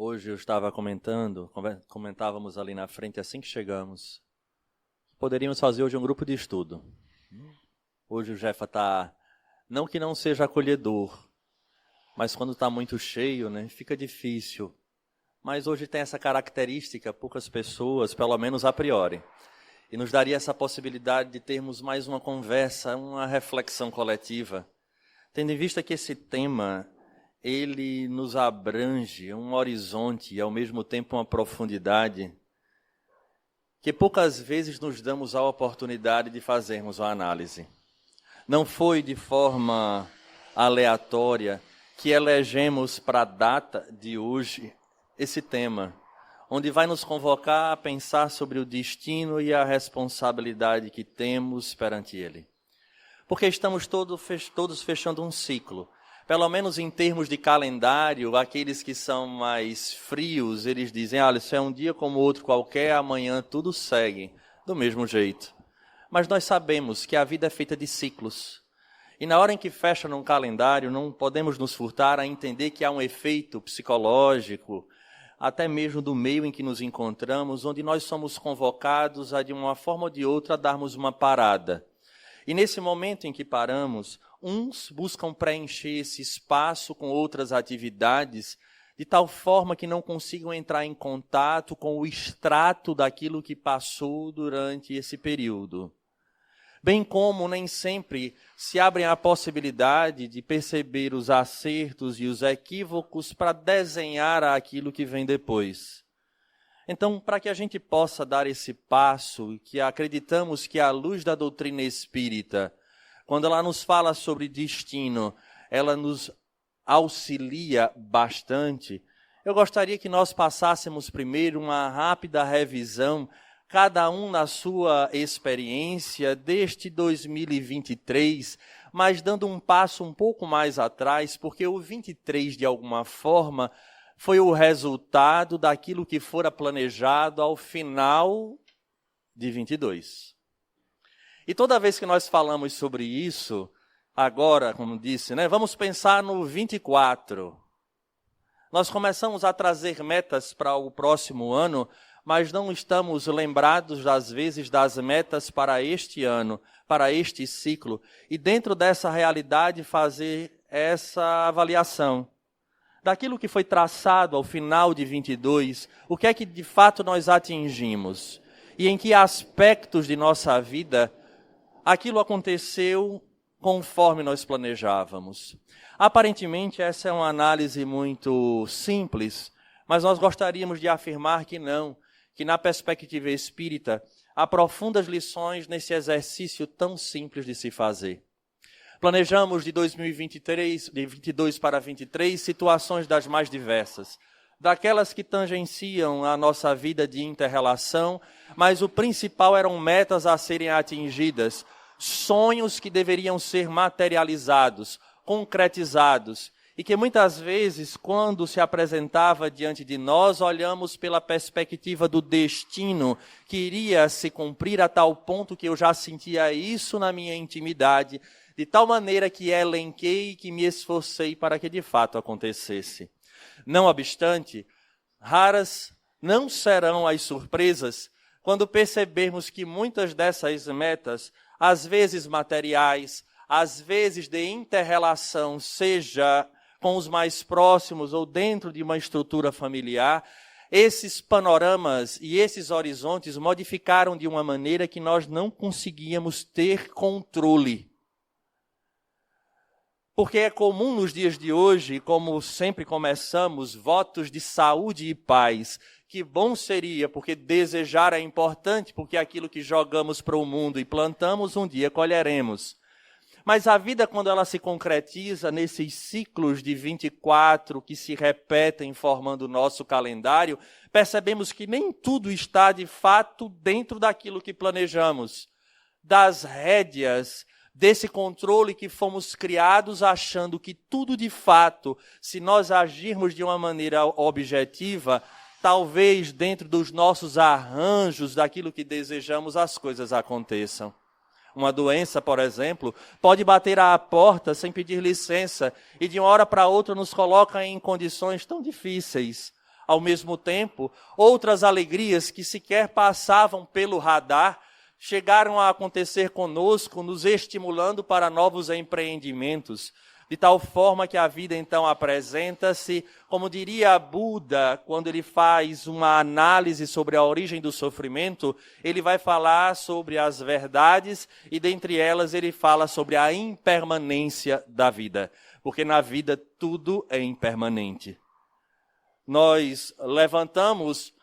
Hoje eu estava comentávamos ali na frente assim que chegamos. Poderíamos fazer hoje um grupo de estudo. Hoje o Jefa está, não que não seja acolhedor, mas quando está muito cheio, né, fica difícil. Mas hoje tem essa característica, poucas pessoas, pelo menos a priori. E nos daria essa possibilidade de termos mais uma conversa, uma reflexão coletiva. Tendo em vista que esse tema, ele nos abrange um horizonte e ao mesmo tempo uma profundidade que poucas vezes nos damos a oportunidade de fazermos uma análise. Não foi de forma aleatória que elegemos para a data de hoje esse tema, onde vai nos convocar a pensar sobre o destino e a responsabilidade que temos perante ele. Porque estamos todos fechando um ciclo. Pelo menos em termos de calendário, aqueles que são mais frios, eles dizem, isso é um dia como outro qualquer, amanhã tudo segue do mesmo jeito. Mas nós sabemos que a vida é feita de ciclos. E na hora em que fecha num calendário, não podemos nos furtar a entender que há um efeito psicológico, até mesmo do meio em que nos encontramos, onde nós somos convocados a, de uma forma ou de outra, darmos uma parada. E nesse momento em que paramos, uns buscam preencher esse espaço com outras atividades, de tal forma que não consigam entrar em contato com o extrato daquilo que passou durante esse período. Bem como nem sempre se abrem a possibilidade de perceber os acertos e os equívocos para desenhar aquilo que vem depois. Então, para que a gente possa dar esse passo, que acreditamos que a luz da doutrina espírita, quando ela nos fala sobre destino, ela nos auxilia bastante, eu gostaria que nós passássemos primeiro uma rápida revisão, cada um na sua experiência deste 2023, mas dando um passo um pouco mais atrás, porque o 23, de alguma forma, foi o resultado daquilo que fora planejado ao final de 22. E toda vez que nós falamos sobre isso, agora, como disse, vamos pensar no 24. Nós começamos a trazer metas para o próximo ano, mas não estamos lembrados, às vezes, das metas para este ano, para este ciclo. E dentro dessa realidade fazer essa avaliação daquilo que foi traçado ao final de 22, o que é que de fato nós atingimos? E em que aspectos de nossa vida aquilo aconteceu conforme nós planejávamos? Aparentemente essa é uma análise muito simples, mas nós gostaríamos de afirmar que não, que na perspectiva espírita há profundas lições nesse exercício tão simples de se fazer. Planejamos de 2023, de 22 para 23, situações das mais diversas, daquelas que tangenciam a nossa vida de inter-relação, mas o principal eram metas a serem atingidas, sonhos que deveriam ser materializados, concretizados, e que muitas vezes, quando se apresentava diante de nós, olhamos pela perspectiva do destino, que iria se cumprir a tal ponto que eu já sentia isso na minha intimidade, de tal maneira que elenquei e que me esforcei para que de fato acontecesse. Não obstante, raras não serão as surpresas quando percebermos que muitas dessas metas, às vezes materiais, às vezes de inter-relação, seja com os mais próximos ou dentro de uma estrutura familiar, esses panoramas e esses horizontes modificaram de uma maneira que nós não conseguíamos ter controle. Porque é comum nos dias de hoje, como sempre começamos, votos de saúde e paz. Que bom seria, porque desejar é importante, porque aquilo que jogamos para o mundo e plantamos, um dia colheremos. Mas a vida, quando ela se concretiza nesses ciclos de 24 que se repetem formando o nosso calendário, percebemos que nem tudo está de fato dentro daquilo que planejamos. Das rédeas, desse controle que fomos criados achando que tudo de fato, se nós agirmos de uma maneira objetiva, talvez dentro dos nossos arranjos daquilo que desejamos, as coisas aconteçam. Uma doença, por exemplo, pode bater à porta sem pedir licença e de uma hora para outra nos coloca em condições tão difíceis. Ao mesmo tempo, outras alegrias que sequer passavam pelo radar chegaram a acontecer conosco, nos estimulando para novos empreendimentos, de tal forma que a vida então apresenta-se, como diria Buda, quando ele faz uma análise sobre a origem do sofrimento, ele vai falar sobre as verdades e dentre elas ele fala sobre a impermanência da vida, porque na vida tudo é impermanente. Nós levantamos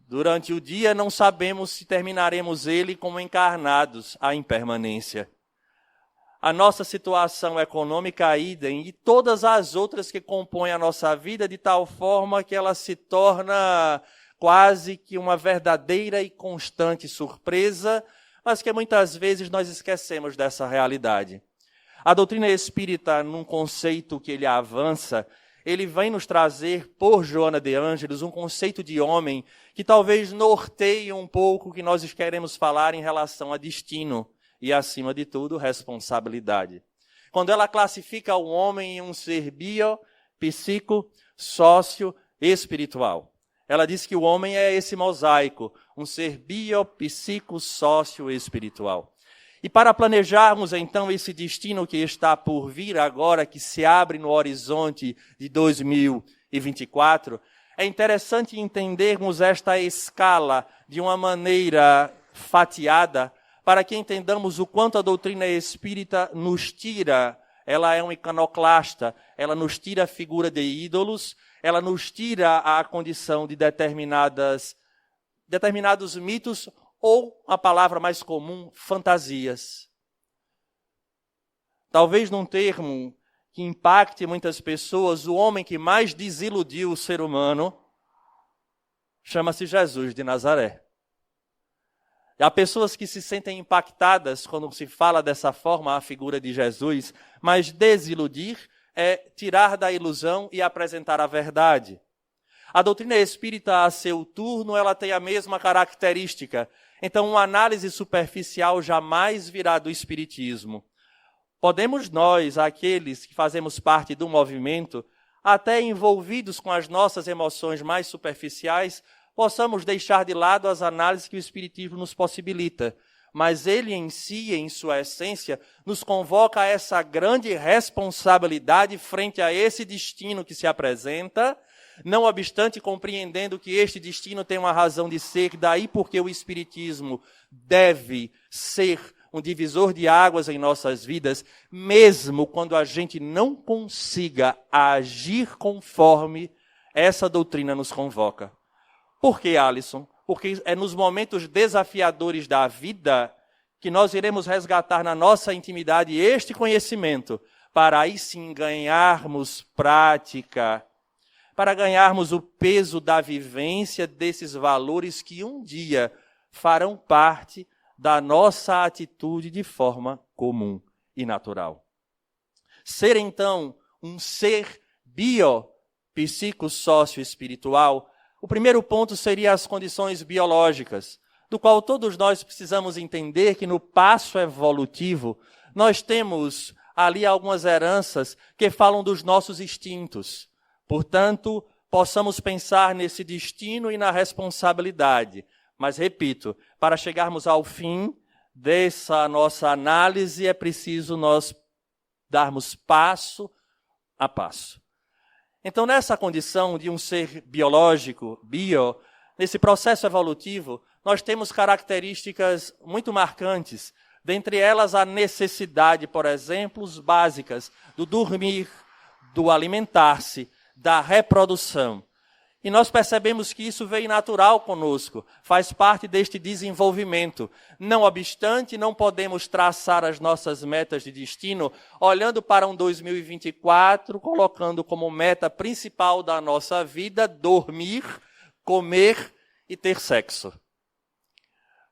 durante o dia, não sabemos se terminaremos ele como encarnados, a impermanência. A nossa situação econômica idem e todas as outras que compõem a nossa vida de tal forma que ela se torna quase que uma verdadeira e constante surpresa, mas que muitas vezes nós esquecemos dessa realidade. A doutrina espírita, num conceito que ele avança, ele vem nos trazer, por Joana de Ângeles, um conceito de homem que talvez norteie um pouco o que nós queremos falar em relação a destino. E, acima de tudo, responsabilidade. Quando ela classifica o homem em um ser bio, psíquico, sócio, espiritual. Ela diz que o homem é esse mosaico, um ser bio, psíquico, sócio, espiritual. E para planejarmos, então, esse destino que está por vir agora, que se abre no horizonte de 2024, é interessante entendermos esta escala de uma maneira fatiada, para que entendamos o quanto a doutrina espírita nos tira, ela é um iconoclasta, ela nos tira a figura de ídolos, ela nos tira a condição de determinados mitos, ou, a palavra mais comum, fantasias. Talvez num termo que impacte muitas pessoas, o homem que mais desiludiu o ser humano chama-se Jesus de Nazaré. Há pessoas que se sentem impactadas quando se fala dessa forma a figura de Jesus, mas desiludir é tirar da ilusão e apresentar a verdade. A doutrina espírita, a seu turno, ela tem a mesma característica. Então, uma análise superficial jamais virá do espiritismo. Podemos nós, aqueles que fazemos parte do movimento, até envolvidos com as nossas emoções mais superficiais, possamos deixar de lado as análises que o Espiritismo nos possibilita. Mas ele em si, em sua essência, nos convoca a essa grande responsabilidade frente a esse destino que se apresenta, não obstante compreendendo que este destino tem uma razão de ser, daí porque o Espiritismo deve ser um divisor de águas em nossas vidas, mesmo quando a gente não consiga agir conforme essa doutrina nos convoca. Por que, Alisson? Porque é nos momentos desafiadores da vida que nós iremos resgatar na nossa intimidade este conhecimento, para aí sim ganharmos prática, para ganharmos o peso da vivência desses valores que um dia farão parte da nossa atitude de forma comum e natural. Ser, então, um ser bio-psico-sócio-espiritual, o primeiro ponto seria as condições biológicas, do qual todos nós precisamos entender que no passo evolutivo nós temos ali algumas heranças que falam dos nossos instintos. Portanto, possamos pensar nesse destino e na responsabilidade. Mas, repito, para chegarmos ao fim dessa nossa análise é preciso nós darmos passo a passo. Então, nessa condição de um ser biológico, nesse processo evolutivo, nós temos características muito marcantes, dentre elas a necessidade, por exemplo, básicas do dormir, do alimentar-se, da reprodução. E nós percebemos que isso veio natural conosco, faz parte deste desenvolvimento. Não obstante, não podemos traçar as nossas metas de destino olhando para um 2024, colocando como meta principal da nossa vida dormir, comer e ter sexo.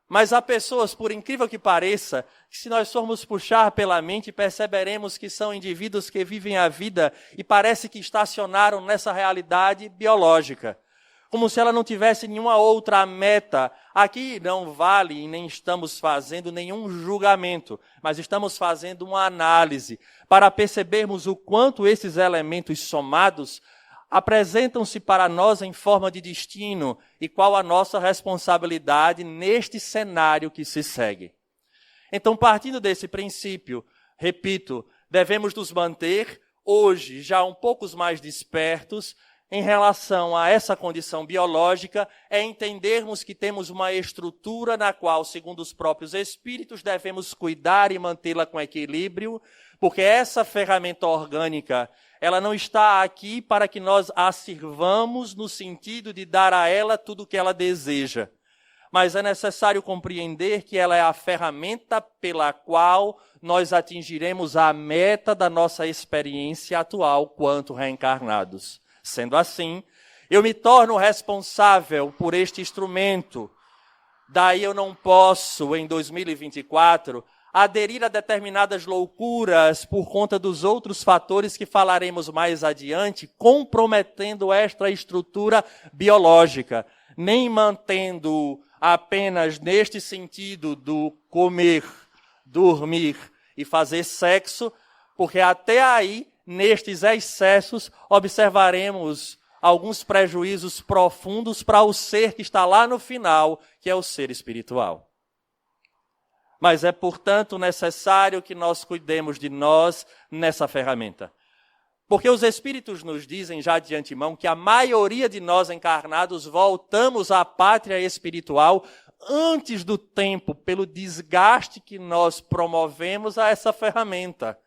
Mas há pessoas, por incrível que pareça, que se nós formos puxar pela mente, perceberemos que são indivíduos que vivem a vida e parece que estacionaram nessa realidade biológica, como se ela não tivesse nenhuma outra meta. Aqui não vale e nem estamos fazendo nenhum julgamento, mas estamos fazendo uma análise para percebermos o quanto esses elementos somados apresentam-se para nós em forma de destino e qual a nossa responsabilidade neste cenário que se segue. Então, partindo desse princípio, repito, devemos nos manter hoje já um pouco mais despertos em relação a essa condição biológica, é entendermos que temos uma estrutura na qual, segundo os próprios espíritos, devemos cuidar e mantê-la com equilíbrio, porque essa ferramenta orgânica, ela não está aqui para que nós a sirvamos no sentido de dar a ela tudo o que ela deseja. Mas é necessário compreender que ela é a ferramenta pela qual nós atingiremos a meta da nossa experiência atual quanto reencarnados. Sendo assim, eu me torno responsável por este instrumento. Daí eu não posso, em 2024, aderir a determinadas loucuras por conta dos outros fatores que falaremos mais adiante, comprometendo esta estrutura biológica, nem mantendo apenas neste sentido do comer, dormir e fazer sexo, porque até aí, nestes excessos, observaremos alguns prejuízos profundos para o ser que está lá no final, que é o ser espiritual. Mas é, portanto, necessário que nós cuidemos de nós nessa ferramenta. Porque os espíritos nos dizem já de antemão que a maioria de nós encarnados voltamos à pátria espiritual antes do tempo, pelo desgaste que nós promovemos a essa ferramenta.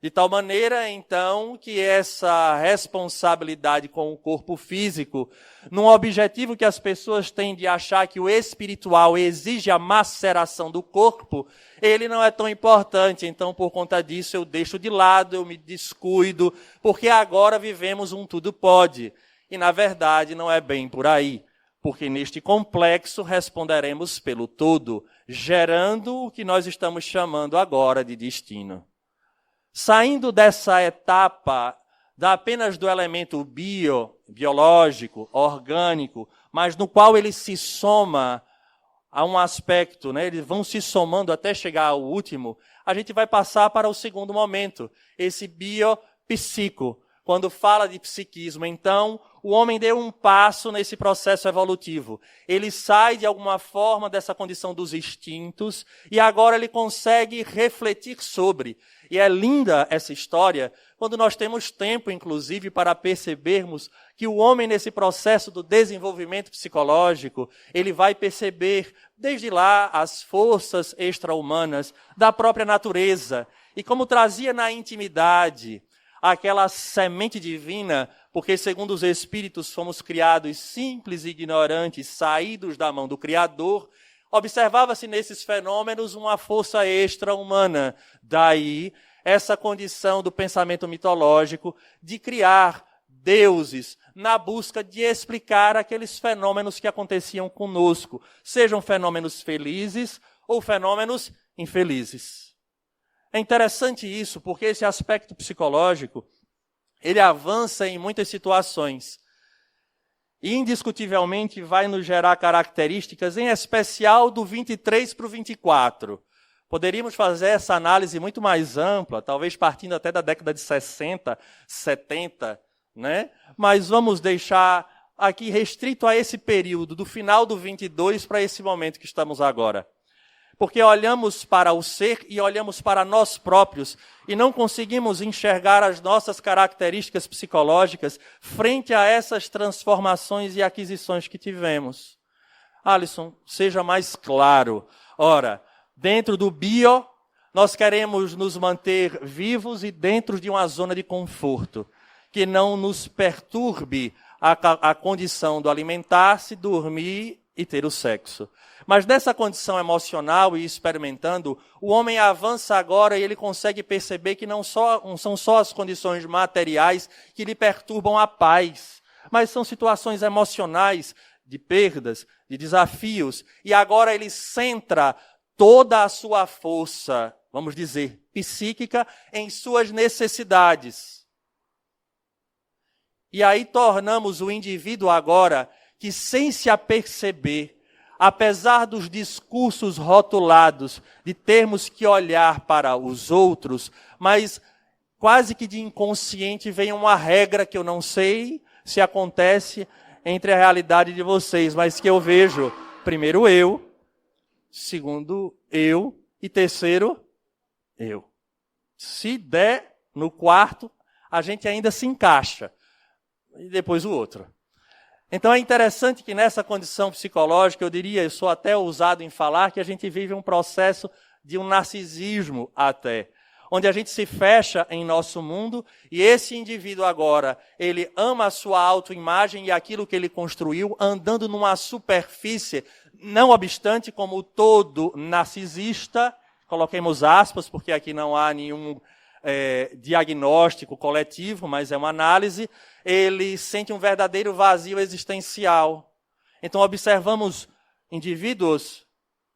De tal maneira, então, que essa responsabilidade com o corpo físico, num objetivo que as pessoas têm de achar que o espiritual exige a maceração do corpo, ele não é tão importante. Então, por conta disso, eu deixo de lado, eu me descuido, porque agora vivemos um tudo pode. E, na verdade, não é bem por aí. Porque neste complexo responderemos pelo todo, gerando o que nós estamos chamando agora de destino. Saindo dessa etapa apenas do elemento biológico, orgânico, mas no qual ele se soma a um aspecto, né? Eles vão se somando até chegar ao último, a gente vai passar para o segundo momento, esse biopsíquico. Quando fala de psiquismo, então, o homem deu um passo nesse processo evolutivo. Ele sai, de alguma forma, dessa condição dos instintos e agora ele consegue refletir sobre. E é linda essa história, quando nós temos tempo, inclusive, para percebermos que o homem, nesse processo do desenvolvimento psicológico, ele vai perceber, desde lá, as forças extra-humanas da própria natureza. E como trazia na intimidade aquela semente divina, porque, segundo os Espíritos, fomos criados simples e ignorantes, saídos da mão do Criador, observava-se nesses fenômenos uma força extra-humana. Daí, essa condição do pensamento mitológico de criar deuses na busca de explicar aqueles fenômenos que aconteciam conosco, sejam fenômenos felizes ou fenômenos infelizes. É interessante isso, porque esse aspecto psicológico, ele avança em muitas situações. E, indiscutivelmente, vai nos gerar características, em especial do 23 para o 24. Poderíamos fazer essa análise muito mais ampla, talvez partindo até da década de 60, 70, né? Mas vamos deixar aqui restrito a esse período, do final do 22 para esse momento que estamos agora. Porque olhamos para o ser e olhamos para nós próprios e não conseguimos enxergar as nossas características psicológicas frente a essas transformações e aquisições que tivemos. Alisson, seja mais claro. Ora, dentro do bio, nós queremos nos manter vivos e dentro de uma zona de conforto, que não nos perturbe a condição do alimentar-se, dormir e ter o sexo. Mas nessa condição emocional e experimentando, o homem avança agora e ele consegue perceber que não são só as condições materiais que lhe perturbam a paz, mas são situações emocionais de perdas, de desafios. E agora ele centra toda a sua força, vamos dizer, psíquica, em suas necessidades. E aí tornamos o indivíduo agora que, sem se aperceber, apesar dos discursos rotulados de termos que olhar para os outros, mas quase que de inconsciente vem uma regra que eu não sei se acontece entre a realidade de vocês, mas que eu vejo primeiro eu, segundo eu e terceiro eu. Se der no quarto, a gente ainda se encaixa. E depois o outro. Então é interessante que nessa condição psicológica, eu sou até ousado em falar, que a gente vive um processo de um narcisismo até, onde a gente se fecha em nosso mundo e esse indivíduo agora, ele ama a sua autoimagem e aquilo que ele construiu, andando numa superfície, não obstante como todo narcisista, coloquemos aspas, porque aqui não há nenhum diagnóstico coletivo, mas é uma análise, ele sente um verdadeiro vazio existencial. Então observamos indivíduos,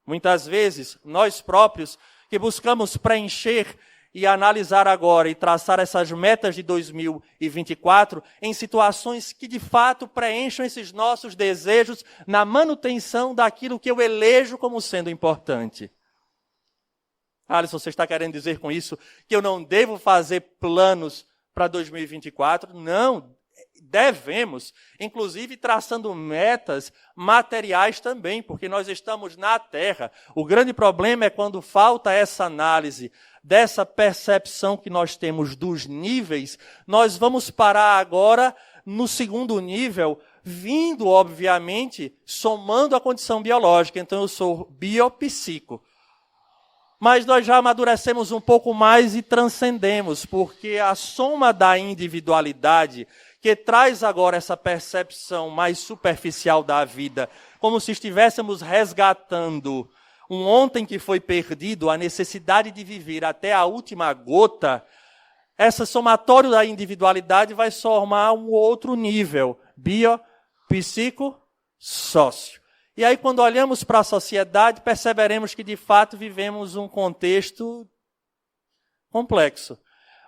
muitas vezes, nós próprios, que buscamos preencher e analisar agora e traçar essas metas de 2024 em situações que de fato preencham esses nossos desejos na manutenção daquilo que eu elejo como sendo importante. Alisson, você está querendo dizer com isso que eu não devo fazer planos para 2024? Não, devemos, inclusive traçando metas materiais também, porque nós estamos na Terra. O grande problema é quando falta essa análise, dessa percepção que nós temos dos níveis, nós vamos parar agora no segundo nível, vindo, obviamente, somando a condição biológica. Então eu sou biopsico. Mas nós já amadurecemos um pouco mais e transcendemos, porque a soma da individualidade, que traz agora essa percepção mais superficial da vida, como se estivéssemos resgatando um ontem que foi perdido, a necessidade de viver até a última gota, essa somatório da individualidade vai formar um outro nível, bio, psico, sócio. E aí, quando olhamos para a sociedade, perceberemos que, de fato, vivemos um contexto complexo.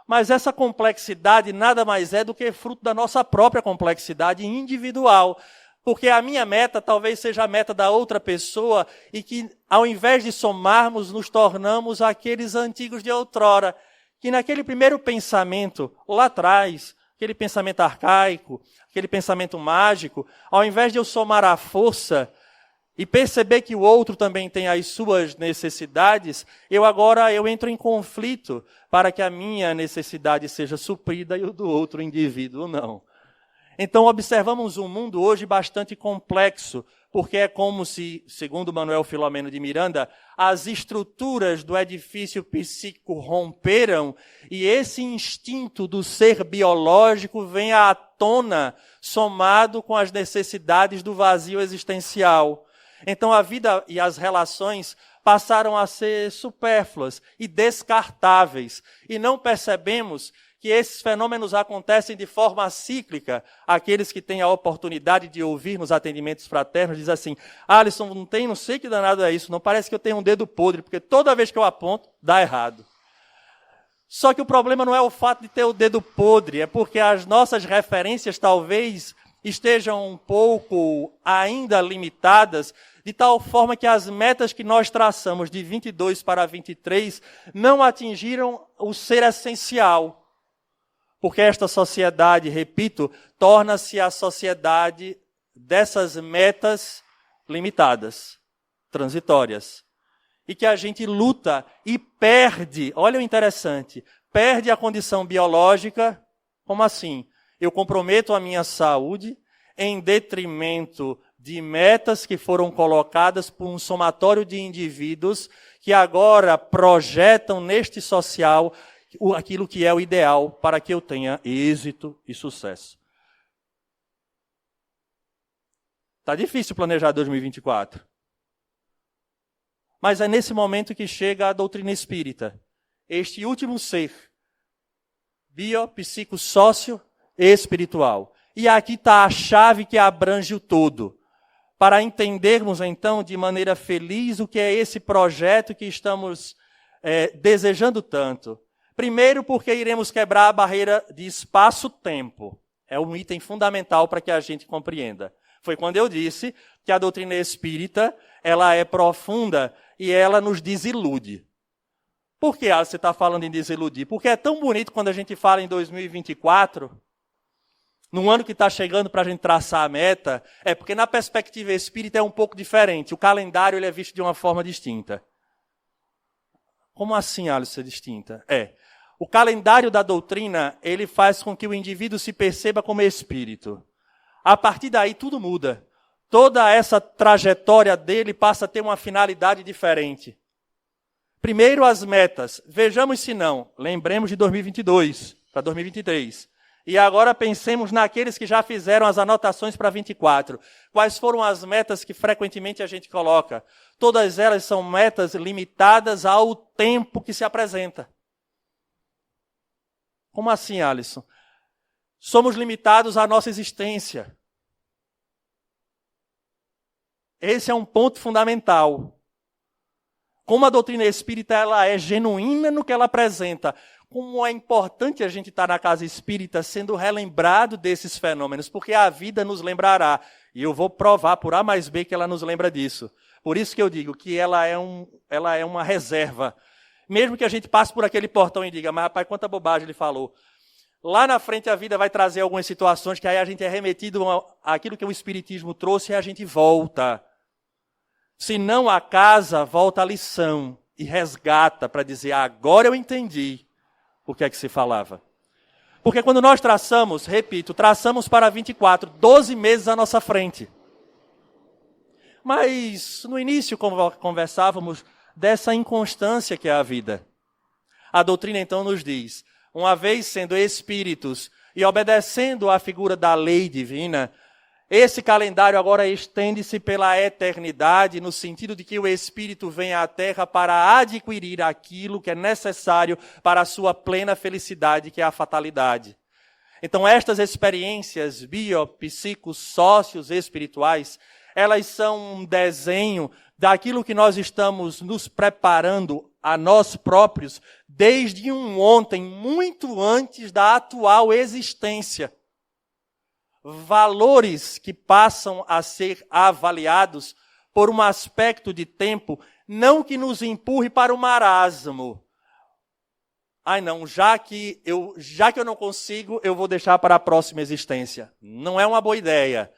Mas essa complexidade nada mais é do que fruto da nossa própria complexidade individual. Porque a minha meta talvez seja a meta da outra pessoa e que, ao invés de somarmos, nos tornamos aqueles antigos de outrora, que naquele primeiro pensamento, lá atrás, aquele pensamento arcaico, aquele pensamento mágico, ao invés de eu somar a força e perceber que o outro também tem as suas necessidades, eu entro em conflito para que a minha necessidade seja suprida e o do outro indivíduo não. Então observamos um mundo hoje bastante complexo, porque é como se, segundo Manuel Filomeno de Miranda, as estruturas do edifício psíquico romperam e esse instinto do ser biológico vem à tona, somado com as necessidades do vazio existencial. Então a vida e as relações passaram a ser supérfluas e descartáveis. E não percebemos que esses fenômenos acontecem de forma cíclica. Aqueles que têm a oportunidade de ouvir nos atendimentos fraternos dizem assim: Alisson, não sei que danado é isso, não parece que eu tenho um dedo podre, porque toda vez que eu aponto, dá errado. Só que o problema não é o fato de ter o dedo podre, é porque as nossas referências talvez estejam um pouco ainda limitadas, de tal forma que as metas que nós traçamos de 22 para 23 não atingiram o ser essencial. Porque esta sociedade, repito, torna-se a sociedade dessas metas limitadas, transitórias. E que a gente luta e perde, olha o interessante, perde a condição biológica. Como assim? Eu comprometo a minha saúde em detrimento de metas que foram colocadas por um somatório de indivíduos que agora projetam neste social aquilo que é o ideal para que eu tenha êxito e sucesso. Está difícil planejar 2024. Mas é nesse momento que chega a doutrina espírita. Este último ser, biopsico, sócio espiritual. E aqui está a chave que abrange o todo. Para entendermos, então, de maneira feliz o que é esse projeto que estamos desejando tanto. Primeiro, porque iremos quebrar a barreira de espaço-tempo. É um item fundamental para que a gente compreenda. Foi quando eu disse que a doutrina espírita ela é profunda e ela nos desilude. Por que você está falando em desiludir? Porque é tão bonito quando a gente fala em 2024, no ano que está chegando para a gente traçar a meta, é porque na perspectiva espírita é um pouco diferente. O calendário ele é visto de uma forma distinta. Como assim, Alisson, é distinta? O calendário da doutrina, ele faz com que o indivíduo se perceba como espírito. A partir daí, tudo muda. Toda essa trajetória dele passa a ter uma finalidade diferente. Primeiro, as metas. Vejamos se não. Lembremos de 2022 para 2023. E agora pensemos naqueles que já fizeram as anotações para 24. Quais foram as metas que frequentemente a gente coloca? Todas elas são metas limitadas ao tempo que se apresenta. Como assim, Alisson? Somos limitados à nossa existência. Esse é um ponto fundamental. Como a doutrina espírita ela é genuína no que ela apresenta, como é importante a gente estar na casa espírita sendo relembrado desses fenômenos, porque a vida nos lembrará. E eu vou provar por A mais B que ela nos lembra disso. Por isso que eu digo que ela é uma reserva. Mesmo que a gente passe por aquele portão e diga, mas rapaz, quanta bobagem ele falou. Lá na frente a vida vai trazer algumas situações que aí a gente é remetido àquilo que o Espiritismo trouxe e a gente volta. Se não a casa, volta a lição e resgata para dizer, agora eu entendi o que é que se falava. Porque quando nós traçamos, repito, traçamos para 24, 12 meses à nossa frente. Mas no início conversávamos dessa inconstância que é a vida. A doutrina então nos diz, uma vez sendo espíritos e obedecendo à figura da lei divina, esse calendário agora estende-se pela eternidade, no sentido de que o Espírito vem à Terra para adquirir aquilo que é necessário para a sua plena felicidade, que é a fatalidade. Então, estas experiências sócios espirituais, elas são um desenho daquilo que nós estamos nos preparando a nós próprios desde um ontem, muito antes da atual existência. Valores que passam a ser avaliados por um aspecto de tempo, não que nos empurre para o marasmo. Ai não, já que eu não consigo, eu vou deixar para a próxima existência. Não é uma boa ideia.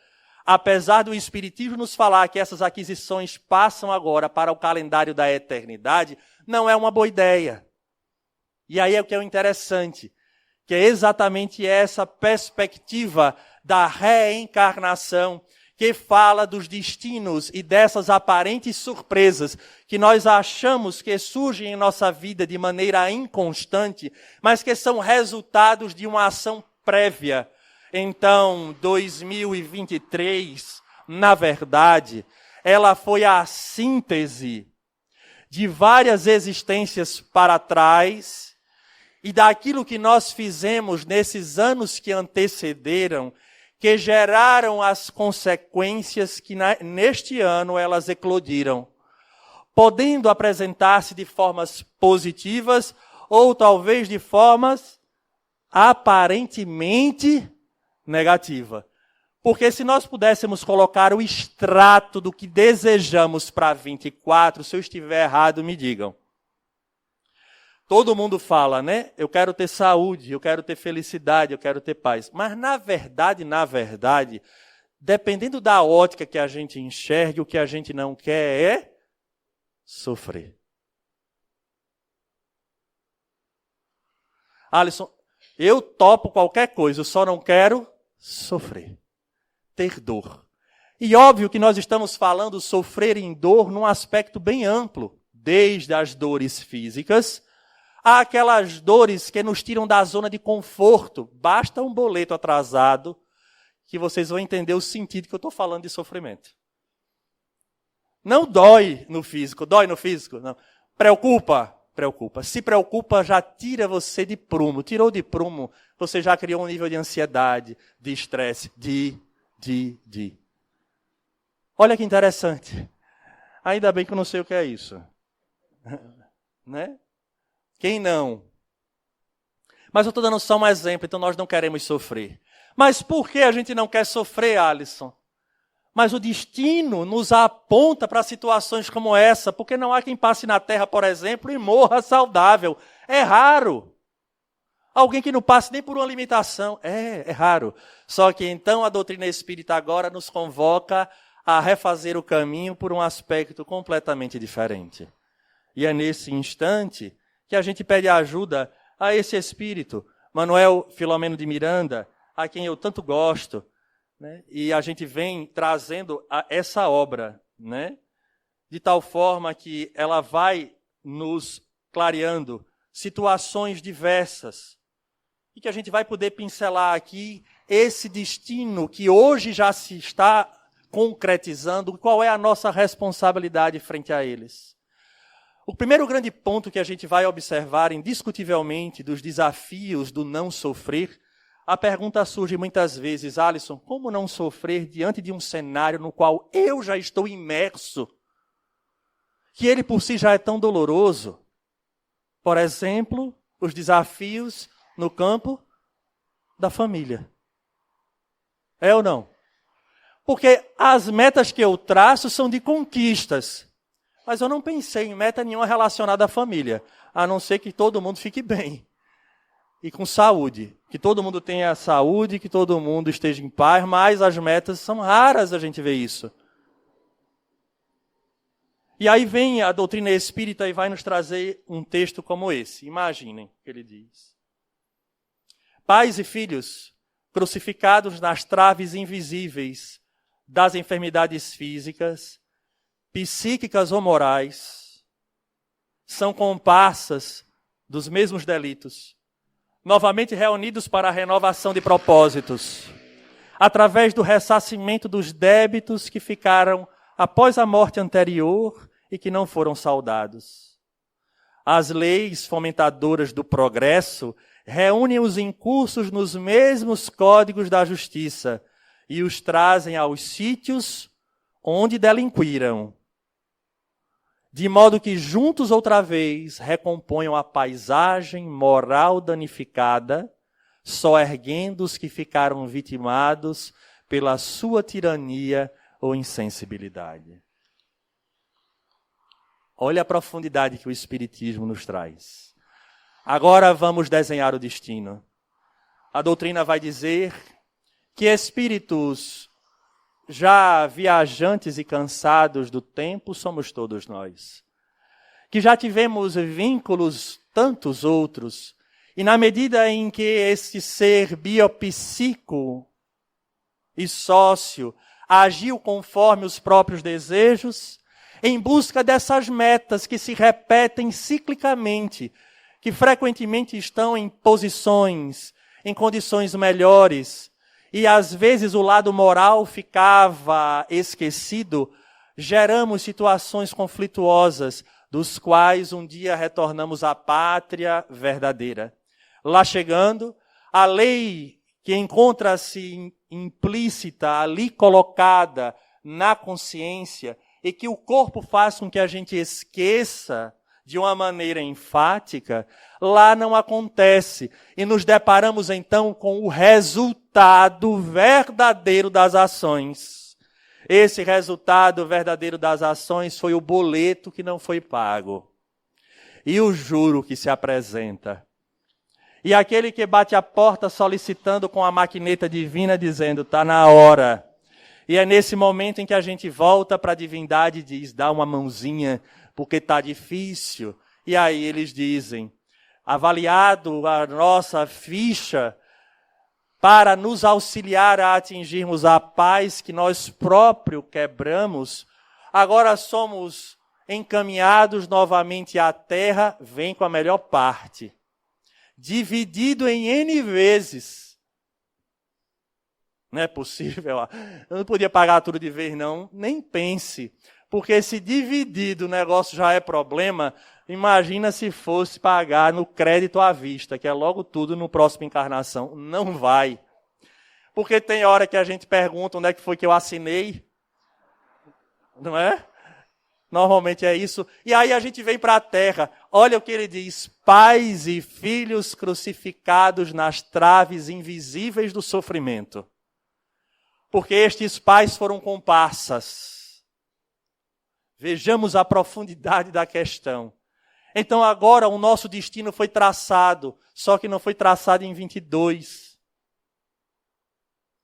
Apesar do Espiritismo nos falar que essas aquisições passam agora para o calendário da eternidade, não é uma boa ideia. E aí é o que é interessante, que é exatamente essa perspectiva da reencarnação, que fala dos destinos e dessas aparentes surpresas que nós achamos que surgem em nossa vida de maneira inconstante, mas que são resultados de uma ação prévia. Então, 2023, na verdade, ela foi a síntese de várias existências para trás e daquilo que nós fizemos nesses anos que antecederam, que geraram as consequências que neste ano elas eclodiram, podendo apresentar-se de formas positivas ou talvez de formas aparentemente negativas. Porque se nós pudéssemos colocar o extrato do que desejamos para 24, se eu estiver errado, me digam. Todo mundo fala, né? Eu quero ter saúde, eu quero ter felicidade, eu quero ter paz. Mas, na verdade, dependendo da ótica que a gente enxergue, o que a gente não quer é sofrer. Alisson, eu topo qualquer coisa, eu só não quero sofrer, ter dor. E óbvio que nós estamos falando sofrer em dor num aspecto bem amplo, desde as dores físicas, há aquelas dores que nos tiram da zona de conforto. Basta um boleto atrasado que vocês vão entender o sentido que eu estou falando de sofrimento. Não dói no físico. Dói no físico? Não. Preocupa? Preocupa. Se preocupa, já tira você de prumo. Tirou de prumo, você já criou um nível de ansiedade, de estresse, de. Olha que interessante. Ainda bem que eu não sei o que é isso. Né? Quem não? Mas eu estou dando só um exemplo, então nós não queremos sofrer. Mas por que a gente não quer sofrer, Alisson? Mas o destino nos aponta para situações como essa, porque não há quem passe na Terra, por exemplo, e morra saudável. É raro. Alguém que não passe nem por uma limitação. É raro. Só que então a doutrina espírita agora nos convoca a refazer o caminho por um aspecto completamente diferente. E é nesse instante que a gente pede ajuda a esse espírito, Manuel Filomeno de Miranda, a quem eu tanto gosto, né? E a gente vem trazendo essa obra, né? De tal forma que ela vai nos clareando situações diversas e que a gente vai poder pincelar aqui esse destino que hoje já se está concretizando, qual é a nossa responsabilidade frente a eles. O primeiro grande ponto que a gente vai observar indiscutivelmente dos desafios do não sofrer, a pergunta surge muitas vezes, Alisson, como não sofrer diante de um cenário no qual eu já estou imerso, que ele por si já é tão doloroso? Por exemplo, os desafios no campo da família. É ou não? Porque as metas que eu traço são de conquistas. Mas eu não pensei em meta nenhuma relacionada à família, a não ser que todo mundo fique bem. E com saúde. Que todo mundo tenha saúde, que todo mundo esteja em paz, mas as metas são raras a gente ver isso. E aí vem a doutrina espírita e vai nos trazer um texto como esse. Imaginem o que ele diz. Pais e filhos, crucificados nas traves invisíveis das enfermidades físicas, psíquicas ou morais, são comparsas dos mesmos delitos, novamente reunidos para a renovação de propósitos, através do ressarcimento dos débitos que ficaram após a morte anterior e que não foram saldados. As leis fomentadoras do progresso reúnem os incursos nos mesmos códigos da justiça e os trazem aos sítios onde delinquiram, de modo que juntos outra vez recomponham a paisagem moral danificada, soerguendo os que ficaram vitimados pela sua tirania ou insensibilidade. Olha a profundidade que o Espiritismo nos traz. Agora vamos desenhar o destino. A doutrina vai dizer que espíritos já viajantes e cansados do tempo somos todos nós. Que já tivemos vínculos tantos outros, e na medida em que esse ser biopsíquico e sócio agiu conforme os próprios desejos, em busca dessas metas que se repetem ciclicamente, que frequentemente estão em posições, em condições melhores, e às vezes o lado moral ficava esquecido, geramos situações conflituosas, dos quais um dia retornamos à pátria verdadeira. Lá chegando, a lei que encontra-se implícita, ali colocada na consciência, e que o corpo faz com que a gente esqueça de uma maneira enfática, lá não acontece. E nos deparamos então com o resultado verdadeiro das ações. Esse resultado verdadeiro das ações foi o boleto que não foi pago. E o juro que se apresenta. E aquele que bate a porta solicitando com a maquineta divina, dizendo, está na hora. E é nesse momento em que a gente volta para a divindade e diz, dá uma mãozinha, porque está difícil. E aí eles dizem, avaliado a nossa ficha para nos auxiliar a atingirmos a paz que nós próprios quebramos, agora somos encaminhados novamente à terra, vem com a melhor parte. Dividido em N vezes. Não é possível. Eu não podia pagar tudo de vez, não. Nem pense. Porque se dividido o negócio já é problema, imagina se fosse pagar no crédito à vista, que é logo tudo no próximo encarnação. Não vai. Porque tem hora que a gente pergunta onde é que foi que eu assinei. Não é? Normalmente é isso. E aí a gente vem para a terra. Olha o que ele diz. Pais e filhos crucificados nas traves invisíveis do sofrimento. Porque estes pais foram comparsas. Vejamos a profundidade da questão. Então agora o nosso destino foi traçado, só que não foi traçado em 22,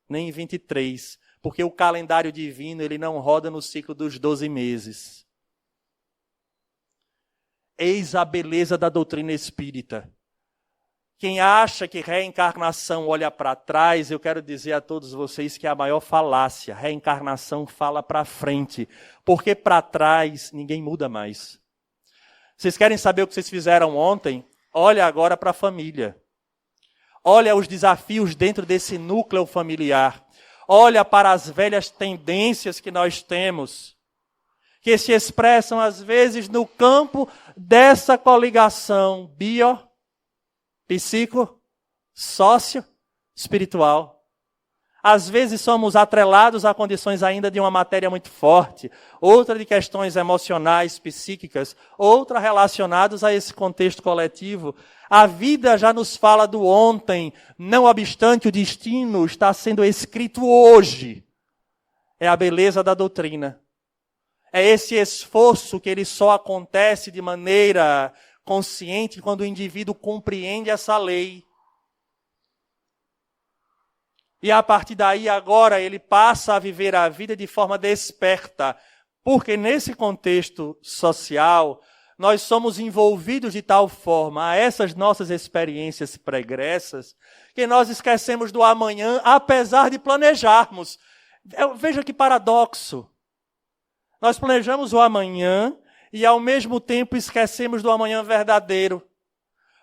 nem em 23, porque o calendário divino ele não roda no ciclo dos 12 meses. Eis a beleza da doutrina espírita. Quem acha que reencarnação olha para trás, eu quero dizer a todos vocês que é a maior falácia. Reencarnação fala para frente, porque para trás ninguém muda mais. Vocês querem saber o que vocês fizeram ontem? Olha agora para a família. Olha os desafios dentro desse núcleo familiar. Olha para as velhas tendências que nós temos, que se expressam às vezes no campo dessa coligação psico, sócio, espiritual. Às vezes somos atrelados a condições ainda de uma matéria muito forte, outra de questões emocionais, psíquicas, outra relacionadas a esse contexto coletivo. A vida já nos fala do ontem, não obstante o destino está sendo escrito hoje. É a beleza da doutrina. É esse esforço que ele só acontece de maneira consciente quando o indivíduo compreende essa lei. E a partir daí, agora, ele passa a viver a vida de forma desperta. Porque nesse contexto social, nós somos envolvidos de tal forma a essas nossas experiências pregressas, que nós esquecemos do amanhã, apesar de planejarmos. Veja que paradoxo. Nós planejamos o amanhã e, ao mesmo tempo, esquecemos do amanhã verdadeiro.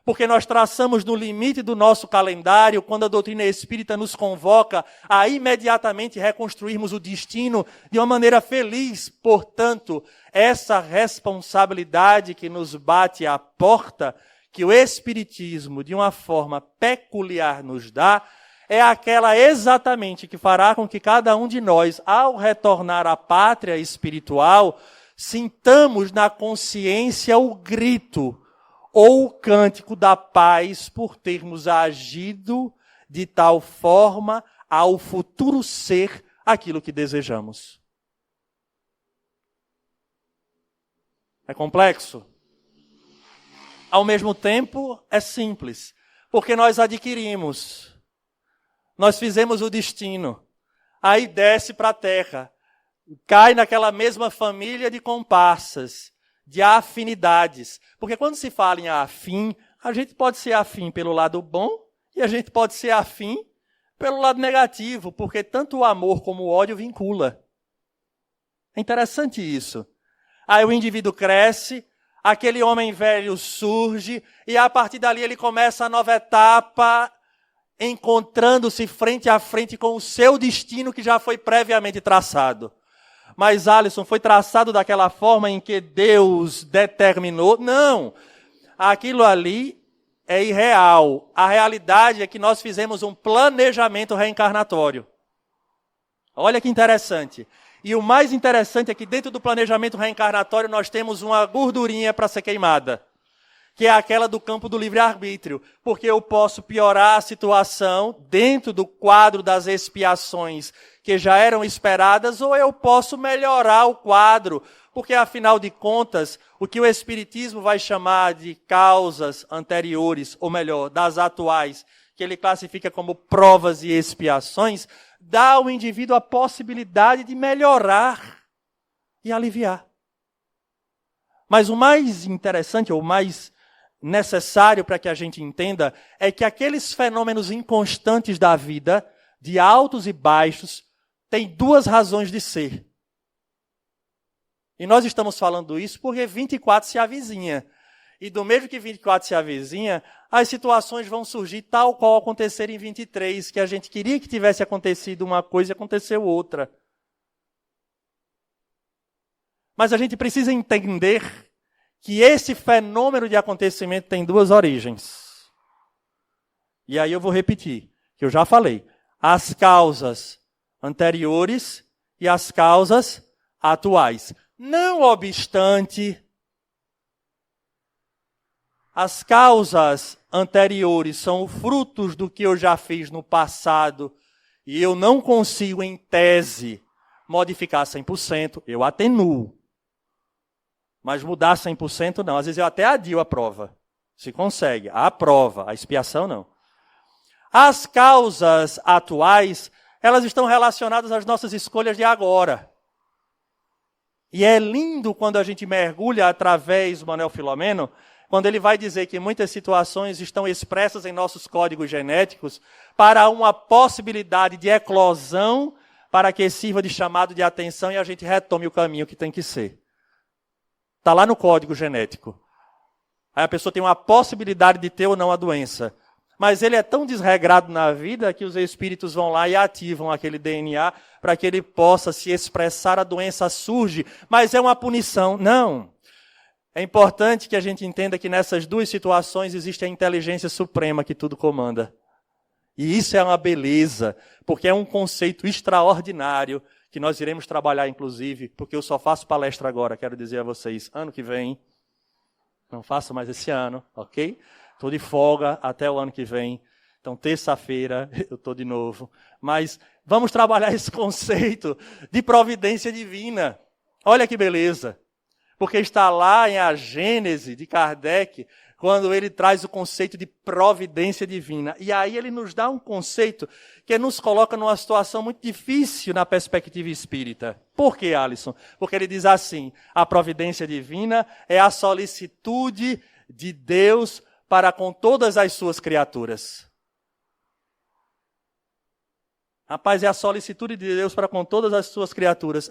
Porque nós traçamos no limite do nosso calendário, quando a doutrina espírita nos convoca a imediatamente reconstruirmos o destino de uma maneira feliz. Portanto, essa responsabilidade que nos bate à porta, que o Espiritismo, de uma forma peculiar, nos dá, é aquela exatamente que fará com que cada um de nós, ao retornar à pátria espiritual, sintamos na consciência o grito ou o cântico da paz por termos agido de tal forma ao futuro ser aquilo que desejamos. É complexo? Ao mesmo tempo, é simples, porque nós adquirimos. Nós fizemos o destino, aí desce para a terra, cai naquela mesma família de comparsas, de afinidades. Porque quando se fala em afim, a gente pode ser afim pelo lado bom e a gente pode ser afim pelo lado negativo, porque tanto o amor como o ódio vincula. É interessante isso. Aí o indivíduo cresce, aquele homem velho surge e a partir dali ele começa a nova etapa, encontrando-se frente a frente com o seu destino que já foi previamente traçado. Mas, Alisson, foi traçado daquela forma em que Deus determinou? Não. Aquilo ali é irreal. A realidade é que nós fizemos um planejamento reencarnatório. Olha que interessante. E o mais interessante é que dentro do planejamento reencarnatório nós temos uma gordurinha para ser queimada, que é aquela do campo do livre-arbítrio, porque eu posso piorar a situação dentro do quadro das expiações que já eram esperadas, ou eu posso melhorar o quadro, porque afinal de contas, o que o Espiritismo vai chamar de causas anteriores, ou melhor, das atuais, que ele classifica como provas e expiações, dá ao indivíduo a possibilidade de melhorar e aliviar. Mas o mais interessante, ou mais necessário para que a gente entenda, é que aqueles fenômenos inconstantes da vida, de altos e baixos, têm duas razões de ser. E nós estamos falando isso porque 24 se avizinha. E do mesmo que 24 se avizinha, as situações vão surgir tal qual aconteceram em 23, que a gente queria que tivesse acontecido uma coisa e aconteceu outra. Mas a gente precisa entender que esse fenômeno de acontecimento tem duas origens. E aí eu vou repetir, que eu já falei. As causas anteriores e as causas atuais. Não obstante, as causas anteriores são frutos do que eu já fiz no passado e eu não consigo, em tese, modificar 100%, eu atenuo. Mas mudar 100% não. Às vezes eu até adio a prova. Se consegue. A prova, a expiação não. As causas atuais, elas estão relacionadas às nossas escolhas de agora. E é lindo quando a gente mergulha através do Manuel Filomeno, quando ele vai dizer que muitas situações estão expressas em nossos códigos genéticos para uma possibilidade de eclosão, para que sirva de chamado de atenção e a gente retome o caminho que tem que ser. Está lá no código genético. Aí a pessoa tem uma possibilidade de ter ou não a doença. Mas ele é tão desregrado na vida que os espíritos vão lá e ativam aquele DNA para que ele possa se expressar, a doença surge, mas é uma punição. Não. É importante que a gente entenda que nessas duas situações existe a inteligência suprema que tudo comanda. E isso é uma beleza, porque é um conceito extraordinário que nós iremos trabalhar, inclusive, porque eu só faço palestra agora, quero dizer a vocês, ano que vem, não faço mais esse ano, ok? Estou de folga até o ano que vem. Então, terça-feira, eu estou de novo. Mas vamos trabalhar esse conceito de providência divina. Olha que beleza. Porque está lá em A Gênese de Kardec, quando ele traz o conceito de providência divina. E aí ele nos dá um conceito que nos coloca numa situação muito difícil na perspectiva espírita. Por quê, Alisson? Porque ele diz assim, a providência divina é a solicitude de Deus para com todas as suas criaturas. Rapaz, é a solicitude de Deus para com todas as suas criaturas.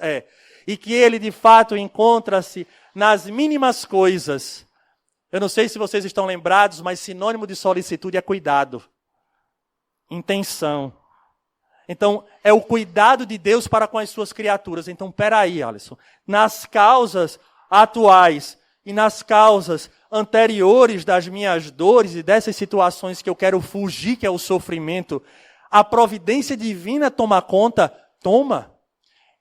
E que ele, de fato, encontra-se nas mínimas coisas. Eu não sei se vocês estão lembrados, mas sinônimo de solicitude é cuidado. Intenção. Então, é o cuidado de Deus para com as suas criaturas. Então, peraí, Alisson. Nas causas atuais e nas causas anteriores das minhas dores e dessas situações que eu quero fugir, que é o sofrimento, a providência divina toma conta? Toma.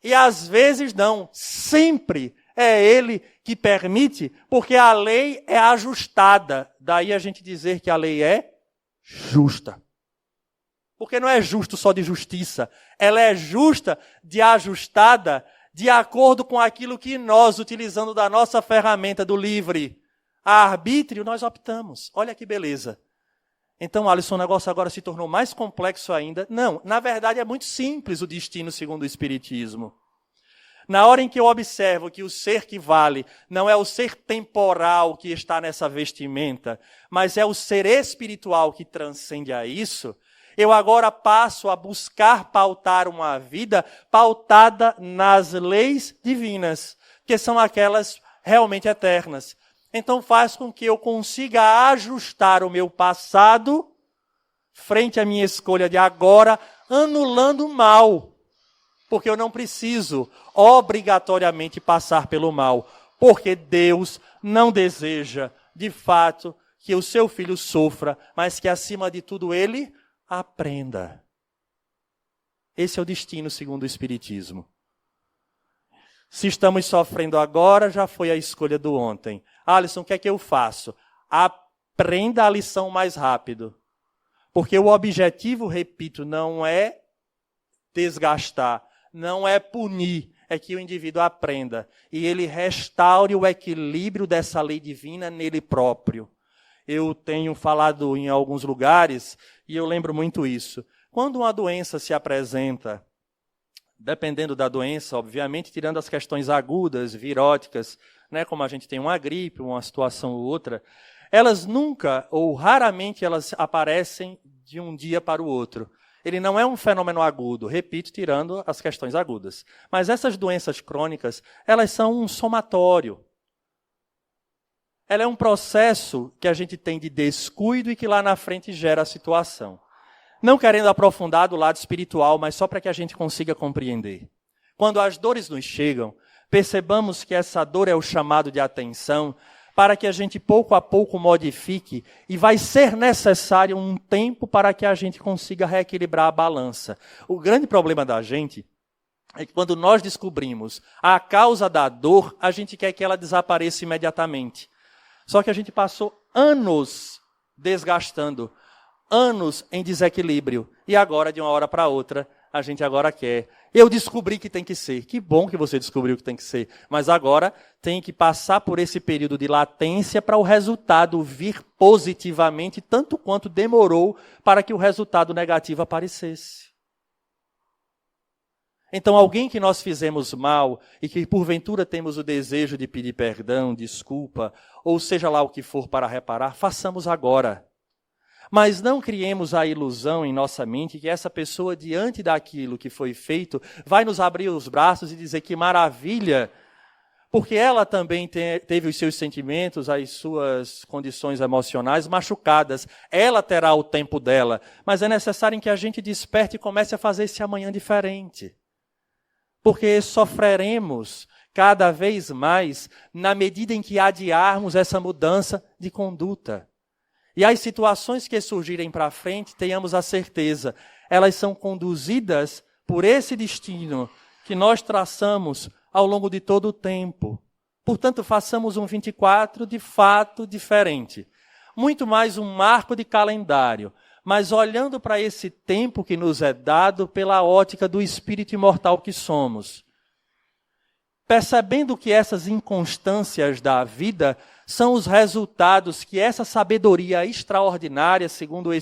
E às vezes não, sempre é Ele que permite, porque a lei é ajustada. Daí a gente dizer que a lei é justa. Porque não é justo só de justiça, ela é justa de ajustada de acordo com aquilo que nós, utilizando da nossa ferramenta do livre arbítrio, nós optamos. Olha que beleza. Então, Alisson, o negócio agora se tornou mais complexo ainda. Não, na verdade é muito simples o destino segundo o Espiritismo. Na hora em que eu observo que o ser que vale não é o ser temporal que está nessa vestimenta, mas é o ser espiritual que transcende a isso, eu agora passo a buscar pautar uma vida pautada nas leis divinas, que são aquelas realmente eternas. Então faz com que eu consiga ajustar o meu passado frente à minha escolha de agora, anulando o mal. Porque eu não preciso obrigatoriamente passar pelo mal. Porque Deus não deseja, de fato, que o seu filho sofra, mas que acima de tudo ele aprenda. Esse é o destino segundo o Espiritismo. Se estamos sofrendo agora, já foi a escolha do ontem. Alisson, o que é que eu faço? Aprenda a lição mais rápido. Porque o objetivo, repito, não é desgastar, não é punir, é que o indivíduo aprenda. E ele restaure o equilíbrio dessa lei divina nele próprio. Eu tenho falado em alguns lugares, e eu lembro muito isso. Quando uma doença se apresenta, dependendo da doença, obviamente, tirando as questões agudas, viróticas, né, como a gente tem uma gripe, uma situação ou outra, elas nunca ou raramente elas aparecem de um dia para o outro. Ele não é um fenômeno agudo, repito, tirando as questões agudas. Mas essas doenças crônicas, elas são um somatório. Ela é um processo que a gente tem de descuido e que lá na frente gera a situação. Não querendo aprofundar do lado espiritual, mas só para que a gente consiga compreender. Quando as dores nos chegam, percebamos que essa dor é o chamado de atenção para que a gente pouco a pouco modifique e vai ser necessário um tempo para que a gente consiga reequilibrar a balança. O grande problema da gente é que quando nós descobrimos a causa da dor, a gente quer que ela desapareça imediatamente. Só que a gente passou anos desgastando, anos em desequilíbrio. E agora, de uma hora para outra, a gente agora quer. Eu descobri que tem que ser. Que bom que você descobriu que tem que ser. Mas agora tem que passar por esse período de latência para o resultado vir positivamente, tanto quanto demorou para que o resultado negativo aparecesse. Então, alguém que nós fizemos mal e que porventura temos o desejo de pedir perdão, desculpa, ou seja lá o que for para reparar, façamos agora. Mas não criemos a ilusão em nossa mente que essa pessoa, diante daquilo que foi feito, vai nos abrir os braços e dizer que maravilha, porque ela também teve os seus sentimentos, as suas condições emocionais machucadas. Ela terá o tempo dela, mas é necessário que a gente desperte e comece a fazer esse amanhã diferente. Porque sofreremos cada vez mais na medida em que adiarmos essa mudança de conduta. E as situações que surgirem para frente, tenhamos a certeza, elas são conduzidas por esse destino que nós traçamos ao longo de todo o tempo. Portanto, façamos um 24 de fato diferente. Muito mais um marco de calendário, mas olhando para esse tempo que nos é dado pela ótica do espírito imortal que somos. Percebendo que essas inconstâncias da vida são os resultados que essa sabedoria extraordinária, segundo o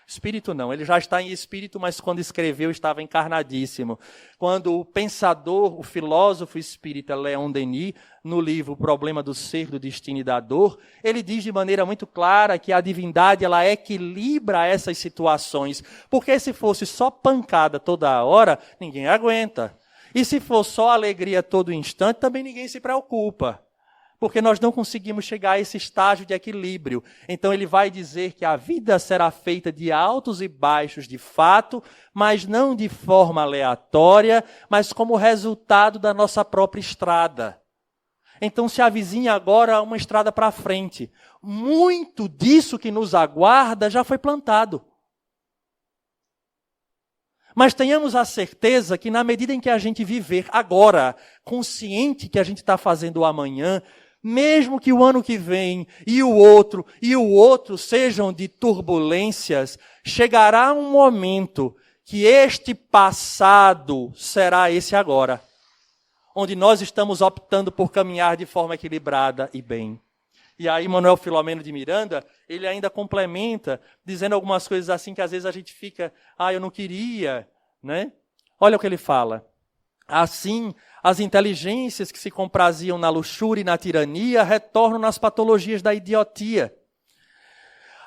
Espírito não, ele já está em espírito, mas quando escreveu estava encarnadíssimo. Quando o pensador, o filósofo espírita Leon Denis, no livro O Problema do Ser, do Destino e da Dor, ele diz de maneira muito clara que a divindade ela equilibra essas situações, porque se fosse só pancada toda hora, ninguém aguenta. E se for só alegria todo instante, também ninguém se preocupa. Porque nós não conseguimos chegar a esse estágio de equilíbrio. Então ele vai dizer que a vida será feita de altos e baixos de fato, mas não de forma aleatória, mas como resultado da nossa própria estrada. Então se avizinha agora uma estrada para frente. Muito disso que nos aguarda já foi plantado. Mas tenhamos a certeza que na medida em que a gente viver agora, consciente que a gente está fazendo o amanhã, mesmo que o ano que vem e o outro sejam de turbulências, chegará um momento que este passado será esse agora, onde nós estamos optando por caminhar de forma equilibrada e bem. E aí Manuel Filomeno de Miranda, ele ainda complementa, dizendo algumas coisas assim que às vezes a gente fica, eu não queria, né? Olha o que ele fala. Assim, as inteligências que se compraziam na luxúria e na tirania retornam nas patologias da idiotia.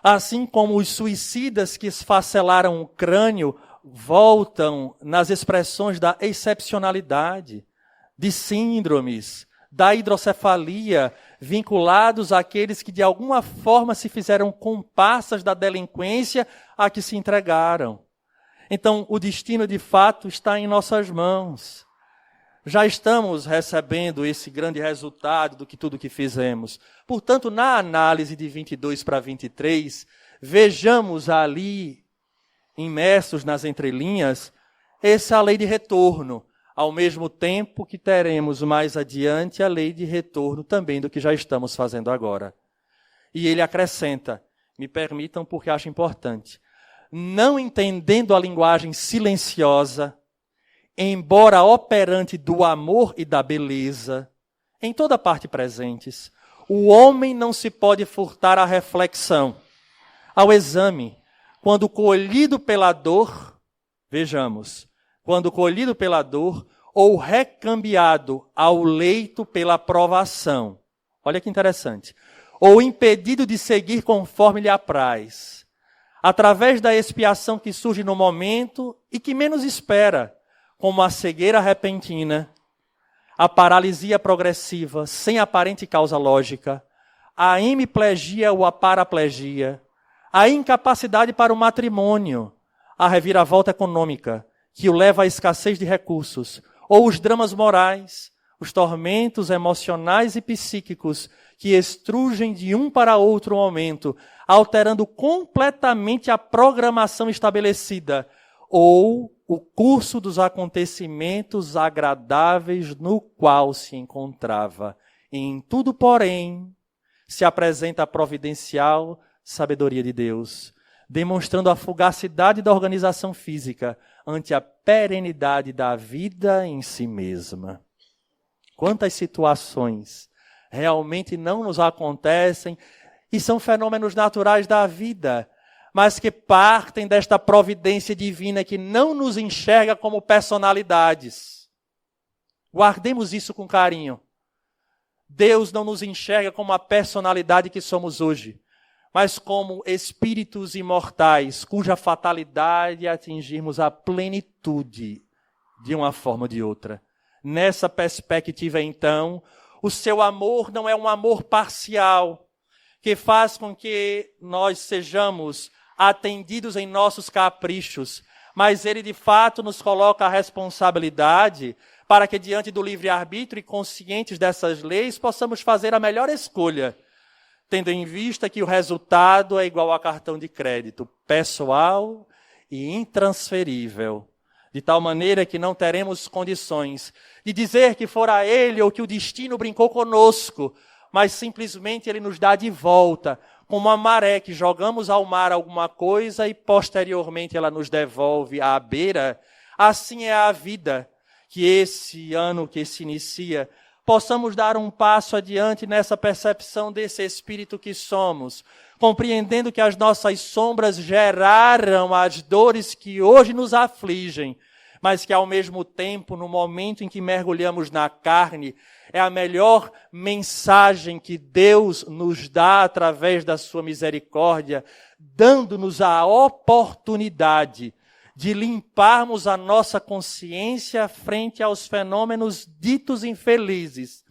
Assim como os suicidas que esfacelaram o crânio voltam nas expressões da excepcionalidade, de síndromes, da hidrocefalia, vinculados àqueles que de alguma forma se fizeram comparsas da delinquência a que se entregaram. Então, o destino de fato está em nossas mãos. Já estamos recebendo esse grande resultado do que tudo que fizemos. Portanto, na análise de 22 para 23, vejamos ali, imersos nas entrelinhas, essa lei de retorno, ao mesmo tempo que teremos mais adiante a lei de retorno também do que já estamos fazendo agora. E ele acrescenta, me permitam porque acho importante, não entendendo a linguagem silenciosa, embora operante do amor e da beleza, em toda parte presentes, o homem não se pode furtar à reflexão, ao exame, quando colhido pela dor, vejamos, quando colhido pela dor, ou recambiado ao leito pela provação. Olha que interessante. Ou impedido de seguir conforme lhe apraz. Através da expiação que surge no momento e que menos espera, como a cegueira repentina, a paralisia progressiva, sem aparente causa lógica, a hemiplegia ou a paraplegia, a incapacidade para o matrimônio, a reviravolta econômica, que o leva à escassez de recursos, ou os dramas morais, os tormentos emocionais e psíquicos que estrugem de um para outro momento, alterando completamente a programação estabelecida, ou o curso dos acontecimentos agradáveis no qual se encontrava. Em tudo, porém, se apresenta a providencial sabedoria de Deus, demonstrando a fugacidade da organização física, ante a perenidade da vida em si mesma. Quantas situações realmente não nos acontecem e são fenômenos naturais da vida, mas que partem desta providência divina que não nos enxerga como personalidades. Guardemos isso com carinho. Deus não nos enxerga como a personalidade que somos hoje, mas como espíritos imortais, cuja fatalidade é atingirmos a plenitude de uma forma ou de outra. Nessa perspectiva, então, o seu amor não é um amor parcial, que faz com que nós sejamos atendidos em nossos caprichos, mas ele de fato nos coloca a responsabilidade para que diante do livre-arbítrio e conscientes dessas leis possamos fazer a melhor escolha, tendo em vista que o resultado é igual a cartão de crédito, pessoal e intransferível, de tal maneira que não teremos condições de dizer que fora ele ou que o destino brincou conosco, mas simplesmente ele nos dá de volta, como uma maré que jogamos ao mar alguma coisa e posteriormente ela nos devolve à beira. Assim é a vida, que esse ano que se inicia, possamos dar um passo adiante nessa percepção desse espírito que somos, compreendendo que as nossas sombras geraram as dores que hoje nos afligem, mas que ao mesmo tempo, no momento em que mergulhamos na carne, é a melhor mensagem que Deus nos dá através da sua misericórdia, dando-nos a oportunidade de limparmos a nossa consciência frente aos fenômenos ditos infelizes,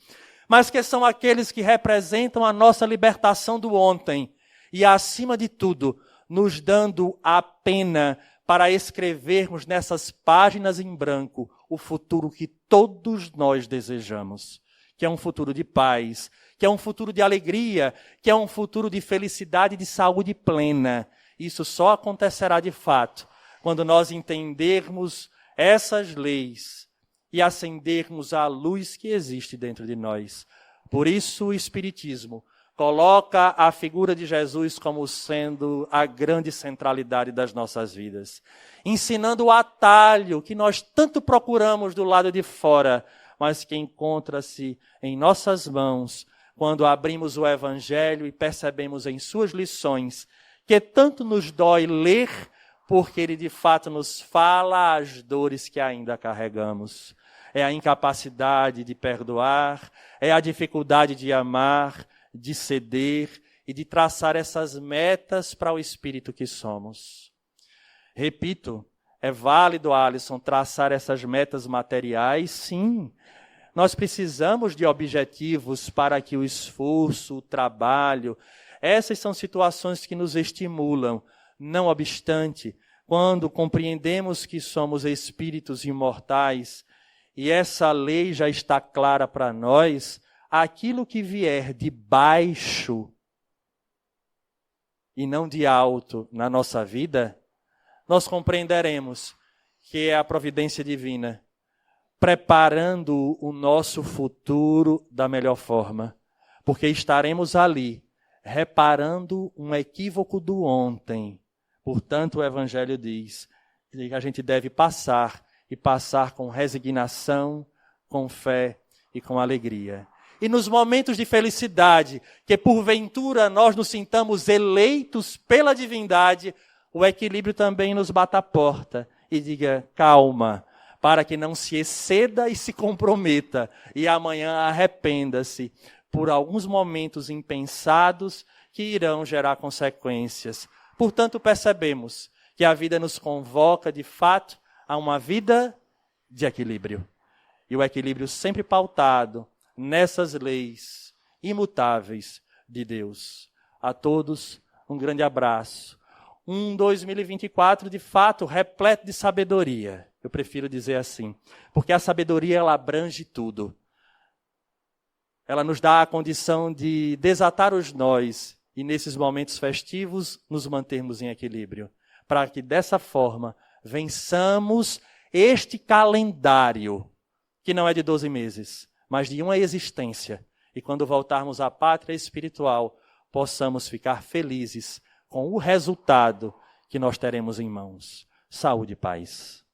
mas que são aqueles que representam a nossa libertação do ontem e, acima de tudo, nos dando a pena para escrevermos nessas páginas em branco o futuro que todos nós desejamos, que é um futuro de paz, que é um futuro de alegria, que é um futuro de felicidade e de saúde plena. Isso só acontecerá de fato quando nós entendermos essas leis e acendermos a luz que existe dentro de nós. Por isso o Espiritismo coloca a figura de Jesus como sendo a grande centralidade das nossas vidas, ensinando o atalho que nós tanto procuramos do lado de fora, mas que encontra-se em nossas mãos quando abrimos o Evangelho e percebemos em suas lições que tanto nos dói ler, porque ele de fato nos fala as dores que ainda carregamos. É a incapacidade de perdoar, é a dificuldade de amar, de ceder e de traçar essas metas para o espírito que somos. Repito, é válido, Alisson, traçar essas metas materiais, sim. Nós precisamos de objetivos para que o esforço, o trabalho, essas são situações que nos estimulam. Não obstante, quando compreendemos que somos espíritos imortais e essa lei já está clara para nós, aquilo que vier de baixo e não de alto na nossa vida, nós compreenderemos que é a providência divina preparando o nosso futuro da melhor forma, porque estaremos ali reparando um equívoco do ontem. Portanto, o Evangelho diz que a gente deve passar e passar com resignação, com fé e com alegria. E nos momentos de felicidade, que porventura nós nos sintamos eleitos pela divindade, o equilíbrio também nos bata a porta e diga, calma, para que não se exceda e se comprometa, e amanhã arrependa-se por alguns momentos impensados que irão gerar consequências. Portanto, percebemos que a vida nos convoca, de fato, a uma vida de equilíbrio. E o equilíbrio sempre pautado nessas leis imutáveis de Deus. A todos, um grande abraço. 2024, de fato, repleto de sabedoria. Eu prefiro dizer assim, porque a sabedoria, ela abrange tudo. Ela nos dá a condição de desatar os nós e, nesses momentos festivos, nos mantermos em equilíbrio, para que, dessa forma, vençamos este calendário, que não é de 12 meses, mas de uma existência. E quando voltarmos à pátria espiritual, possamos ficar felizes com o resultado que nós teremos em mãos. Saúde e paz.